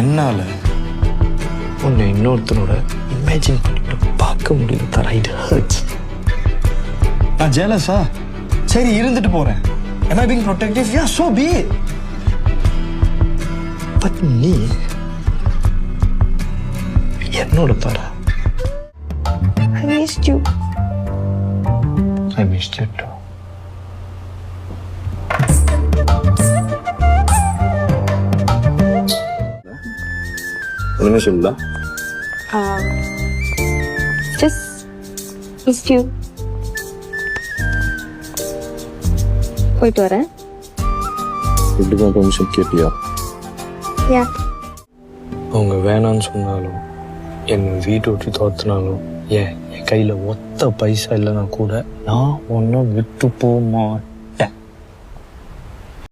என்னால உன்னை இன்னொருத்தனோட இமேஜின் பண்ணி பார்க்க முடியும் தர. It hurts. நான் ஜெலஸா? சரி, இருந்துட்டு போறேன். Am I being protective? Yeah, so be it. But நீ என்னோட தர. I missed you. I missed you too. என்ன சொல்லுடா? Just missed you. போயிட்டு வரேன். இப்படிதான் பெர்மிஷன் கேட்டியா? Yeah. அவங்க வேணான்னு சொன்னாலும் என்னை வீட்டை விட்டு தோத்துனாலும் என் கையில் ஒத்த பைசா இல்லைன்னா கூட நான் ஒன்றும் விட்டு போக மாட்டேன்.